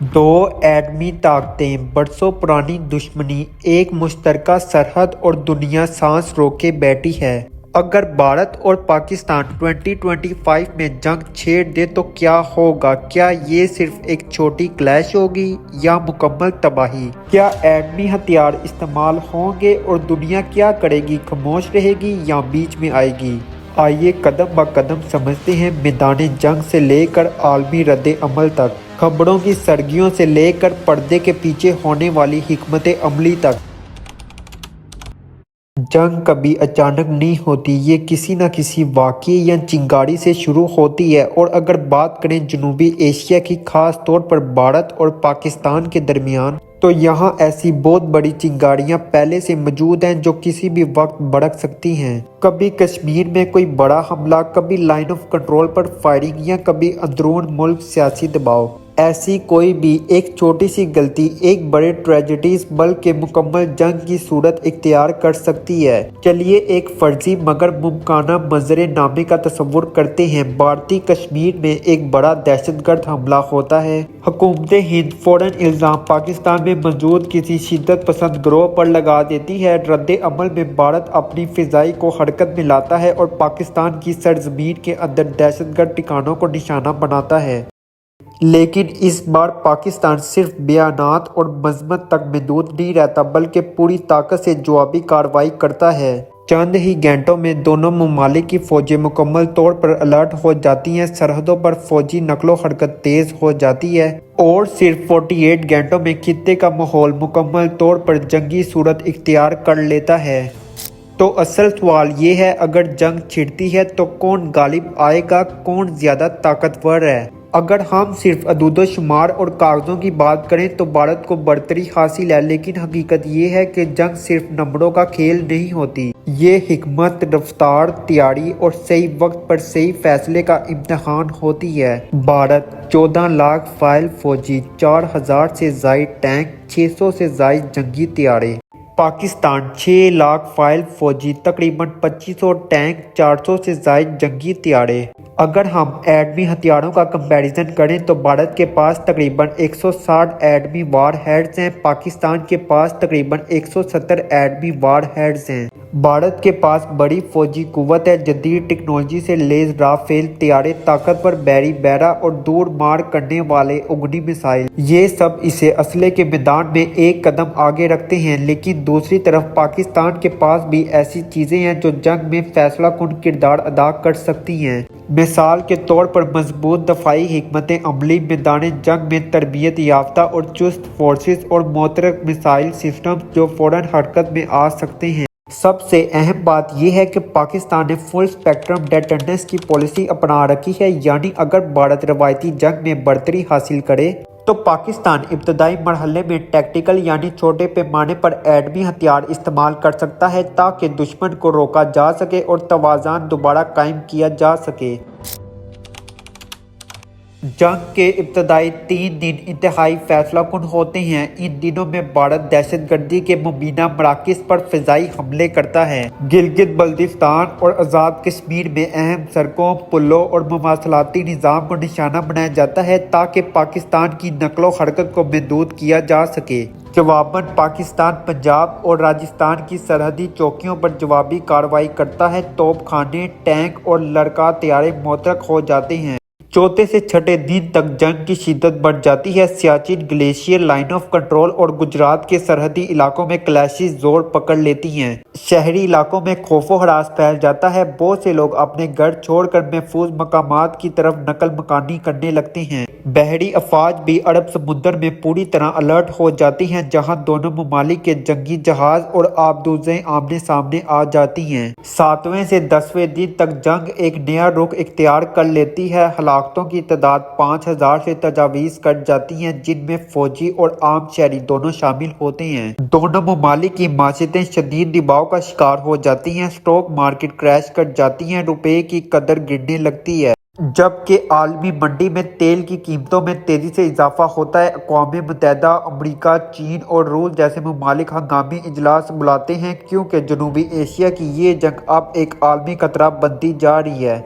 दो एटमी ताकतें, बरसों पुरानी दुश्मनी, एक मुश्तरका सरहद और दुनिया सांस रोके बैठी है। अगर भारत और पाकिस्तान 2025 में जंग छेड़ दे तो क्या होगा? क्या ये सिर्फ एक छोटी क्लैश होगी या मुकम्मल तबाही? क्या एटमी हथियार इस्तेमाल होंगे और दुनिया क्या करेगी? खामोश रहेगी या बीच में आएगी? आइए कदम ब कदम समझते हैं मैदान जंग से लेकर आलमी रद्द अमल तक, खबरों की सरगियों से लेकर पर्दे के पीछे होने वाली हिकमत अमली तक। जंग कभी अचानक नहीं होती, ये किसी न किसी वाक़ये या चिंगारी से शुरू होती है। और अगर बात करें जनूबी एशिया की, खास तौर पर भारत और पाकिस्तान के दरमियान, तो यहाँ ऐसी बहुत बड़ी चिंगारियाँ पहले से मौजूद हैं जो किसी भी वक्त भड़क सकती हैं। कभी कश्मीर में कोई बड़ा हमला, कभी लाइन ऑफ कंट्रोल पर फायरिंग या कभी अंदरून मुल्क सियासी दबाव। ऐसी कोई भी एक छोटी सी गलती एक बड़े ट्रेजेडीज बल्कि मुकम्मल जंग की सूरत इख्तियार कर सकती है। चलिए एक फर्जी मगर मुमकाना मंजर नामे का तस्वुर करते हैं। भारतीय कश्मीर में एक बड़ा दहशतगर्द हमला होता है। हुकूमत हिंद फौरन इल्ज़ाम पाकिस्तान में मौजूद किसी शिद्दत पसंद गिरोह पर लगा देती है। रद्द अमल में भारत अपनी फिजाई को हरकत में लाता है और पाकिस्तान की सरजमीन के अंदर दहशतगर्द ठिकानों को निशाना बनाता है। लेकिन इस बार पाकिस्तान सिर्फ बयानात और मजम्मत तक महदूद नहीं रहता, बल्कि पूरी ताकत से जवाबी कार्रवाई करता है। चंद ही घंटों में दोनों ममालिक की फौजें मुकम्मल तौर पर अलर्ट हो जाती हैं। सरहदों पर फौजी नकलो हरकत तेज हो जाती है और सिर्फ 48 घंटों में खित्ते का माहौल मुकम्मल तौर पर जंगी सूरत इख्तियार कर लेता है। तो असल सवाल ये है, अगर जंग छिड़ती है तो कौन गालिब आएगा, कौन ज्यादा ताकतवर है? अगर हम सिर्फ अदूदो शुमार और कागजों की बात करें तो भारत को बढ़तरी हासिल है, लेकिन हकीकत ये है कि जंग सिर्फ नंबरों का खेल नहीं होती। ये हिकमत, रफ्तार, तैयारी और सही वक्त पर सही फैसले का इम्तिहान होती है। भारत 14 लाख फाइल फौजी, 4000 से जायद टैंक, 600 से जायद जंगी तैयारे। पाकिस्तान 6 लाख फाइल फौजी, तकरीबन 2500 टैंक, 400 से जायद जंगी तैयारे। अगर हम एटमी हथियारों का कंपैरिजन करें तो भारत के पास तकरीबन 160 एटमी वार हेड्स हैं, पाकिस्तान के पास तकरीबन 170 एटमी वार हेड्स हैं। भारत के पास बड़ी फौजी कुव्वत है, जदीद टेक्नोलॉजी से लेस राफेल तैयारे, ताकतवर बैरी बैरा और दूर मार करने वाले उगनी मिसाइल। ये सब इसे असले के मैदान में एक कदम आगे रखते हैं। लेकिन दूसरी तरफ पाकिस्तान के पास भी ऐसी चीजें हैं जो जंग में फैसला कुन किरदार अदा कर सकती हैं। मिसाल के तौर पर मजबूत दफाई हिकमत अमली, मैदान जंग में तरबियत याफ्ता और चुस्त फोर्सेस और मोतरक मिसाइल सिस्टम जो फौरन हरकत में आ सकते हैं। सबसे अहम बात यह है कि पाकिस्तान ने फुल स्पेक्ट्रम डेटर्नेंस की पॉलिसी अपना रखी है, यानी अगर भारत रवायती जंग में बढ़तरी हासिल करे तो पाकिस्तान इब्तदाई मरहले में टैक्टिकल यानी छोटे पैमाने पर एटमी हथियार इस्तेमाल कर सकता है, ताकि दुश्मन को रोका जा सके और तवाज़ुन दोबारा कायम किया जा सके। जंग के इब्तदाई 3 दिन इंतहाई फैसला कुन होते हैं। इन दिनों में भारत दहशतगर्दी के मुबीना मराकज़ पर फ़िज़ाई हमले करता है। गिलगित बल्तिस्तान और आज़ाद कश्मीर में अहम सड़कों, पुलों और मवासलाती निज़ाम को निशाना बनाया जाता है, ताकि पाकिस्तान की नकलो हरकत को महदूद किया जा सके। जवाबन पाकिस्तान पंजाब और राजस्थान की सरहदी चौकियों पर जवाबी कार्रवाई करता है। तोप खाने, टैंक और लड़का तैयारे मोतरक हो जाते हैं। चौथे से छठे दिन तक जंग की शिद्दत बढ़ जाती है। Siachen glacier, line of control और गुजरात के सरहदी इलाकों में क्लैशेस जोर पकड़ लेती हैं। शहरी इलाकों में खौफो हरास फैल जाता है। बहुत से लोग अपने घर छोड़कर महफूज मकामात की तरफ नकल मकानी करने लगते हैं। बहरी अफवाज भी अरब समुद्र में पूरी तरह अलर्ट हो जाती हैं, जहां दोनों ममालिक के जंगी जहाज और आबदूजें आमने सामने आ जाती हैं। 7वें से 10वें दिन तक जंग एक नया रुख इख्तियार कर लेती है। हलाकतों की तादाद 5000 से तजावीज़ कर जाती हैं, जिनमें फौजी और आम शहरी दोनों शामिल होते हैं। दोनों ममालिक की माशियतें शदीद दबाव का शिकार हो जाती हैं। स्टॉक मार्केट क्रैश कर जाती हैं, रुपए की कदर गिरने लगती है, जबकि आलमी मंडी में तेल की कीमतों में तेजी से इजाफा होता है। अक़वाम मुत्तहिदा, अमरीका, चीन और रूस जैसे ममालिक हंगामी इजलास बुलाते हैं, क्योंकि जनूबी एशिया की ये जंग अब एक आलमी खतरा बनती जा रही है।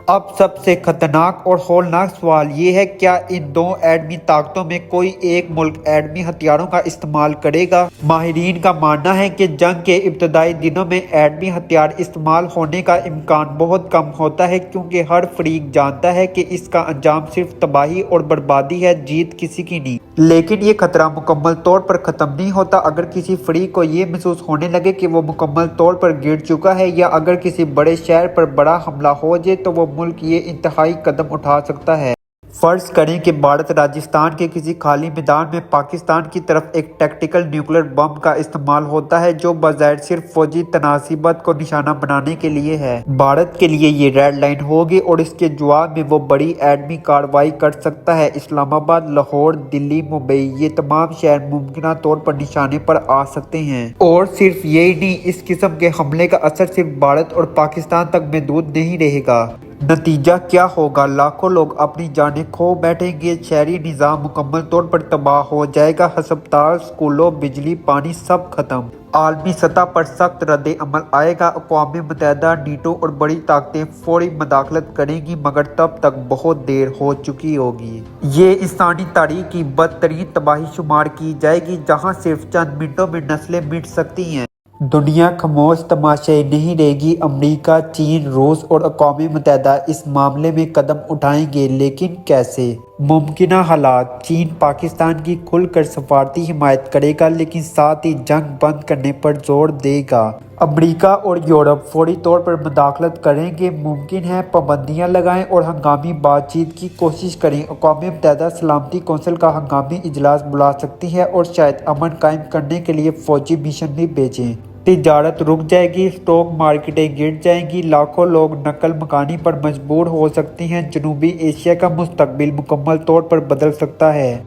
اب سب سے خطرناک اور ہولناک سوال یہ ہے، کیا ان دو ایٹمی طاقتوں میں کوئی ایک ملک ایٹمی ہتھیاروں کا استعمال کرے گا؟ ماہرین کا ماننا ہے کہ جنگ کے ابتدائی دنوں میں ایٹمی ہتھیار استعمال ہونے کا امکان بہت کم ہوتا ہے، کیونکہ ہر فریق جانتا ہے کہ اس کا انجام صرف تباہی اور بربادی ہے، جیت کسی کی نہیں۔ لیکن یہ خطرہ مکمل طور پر ختم نہیں ہوتا۔ اگر کسی فریق کو یہ محسوس ہونے لگے کہ وہ مکمل طور پر گر چکا ہے، یا اگر کسی بڑے شہر پر بڑا حملہ ہو جائے، تو وہ ملک یہ انتہائی قدم اٹھا سکتا ہے۔ فرض کریں کہ بھارت راجستھان کے کسی خالی میدان میں پاکستان کی طرف ایک ٹیکٹیکل نیوکلیر بم کا استعمال ہوتا ہے، جو بظاہر صرف فوجی تناسبات کو نشانہ بنانے کے لیے ہے۔ بھارت کے لیے یہ ریڈ لائن ہوگی اور اس کے جواب میں وہ بڑی ایٹمی کارروائی کر سکتا ہے۔ اسلام آباد، لاہور، دلی، ممبئی، یہ تمام شہر ممکنہ طور پر نشانے پر آ سکتے ہیں۔ اور صرف یہی نہیں، اس قسم کے حملے کا اثر صرف بھارت اور پاکستان تک محدود نہیں رہے گا۔ نتیجہ کیا ہوگا؟ لاکھوں لوگ اپنی جانیں کھو بیٹھیں گے، شہری نظام مکمل طور پر تباہ ہو جائے گا، ہسپتال، سکولوں، بجلی، پانی سب ختم۔ عالمی سطح پر سخت رد عمل آئے گا۔ اقوام متحدہ، نیٹو اور بڑی طاقتیں فوری مداخلت کریں گی، مگر تب تک بہت دیر ہو چکی ہوگی۔ یہ انسانی تاریخ کی بدترین تباہی شمار کی جائے گی، جہاں صرف چند منٹوں میں نسلیں مٹ سکتی ہیں۔ دنیا خاموش تماشائی نہیں رہے گی۔ امریکہ، چین، روس اور اقوام متحدہ اس معاملے میں قدم اٹھائیں گے، لیکن کیسے؟ ممکنہ حالات: چین پاکستان کی کھل کر سفارتی حمایت کرے گا، لیکن ساتھ ہی جنگ بند کرنے پر زور دے گا۔ امریکہ اور یورپ فوری طور پر مداخلت کریں گے، ممکن ہے پابندیاں لگائیں اور ہنگامی بات چیت کی کوشش کریں۔ اقوام متحدہ سلامتی کونسل کا ہنگامی اجلاس بلا سکتی ہے اور شاید امن قائم کرنے کے لیے فوجی مشن بھی بھیجیں۔ تجارت رک جائے گی، اسٹاک مارکیٹیں گر جائیں گی، لاکھوں لوگ نقل مکانی پر مجبور ہو سکتے ہیں۔ جنوبی ایشیا کا مستقبل مکمل طور پر بدل سکتا ہے۔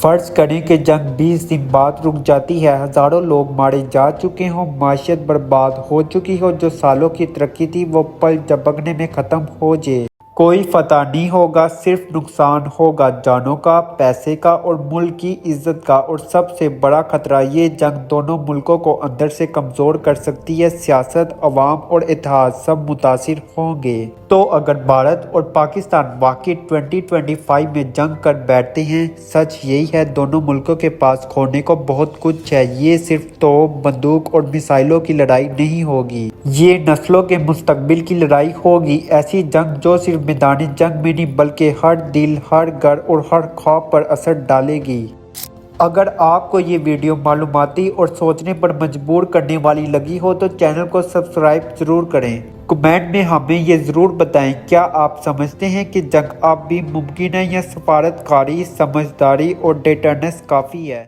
فرض کریں کہ جنگ 20 دن بعد رک جاتی ہے، ہزاروں لوگ مارے جا چکے ہوں، معیشت برباد ہو چکی ہو، جو سالوں کی ترقی تھی وہ پل جھپکنے میں ختم ہو جائے۔ کوئی فتح نہیں ہوگا، صرف نقصان ہوگا، جانوں کا، پیسے کا اور ملک کی عزت کا۔ اور سب سے بڑا خطرہ، یہ جنگ دونوں ملکوں کو اندر سے کمزور کر سکتی ہے۔ سیاست، عوام اور اتحاد سب متاثر ہوں گے۔ تو اگر بھارت اور پاکستان واقعی 2025 میں جنگ کر بیٹھتے ہیں، سچ یہی ہے دونوں ملکوں کے پاس کھونے کو بہت کچھ ہے۔ یہ صرف توپ، بندوق اور میزائلوں کی لڑائی نہیں ہوگی، یہ نسلوں کے مستقبل کی لڑائی ہوگی۔ ایسی جنگ جو صرف میدان جنگ میں نہیں بلکہ ہر دل، ہر گھر اور ہر خواب پر اثر ڈالے گی۔ اگر آپ کو یہ ویڈیو معلوماتی اور سوچنے پر مجبور کرنے والی لگی ہو تو چینل کو سبسکرائب ضرور کریں۔ کمنٹ میں ہمیں یہ ضرور بتائیں، کیا آپ سمجھتے ہیں کہ جنگ اب بھی ممکن ہے، یا سفارت کاری، سمجھداری اور ڈیٹرنس کافی ہے؟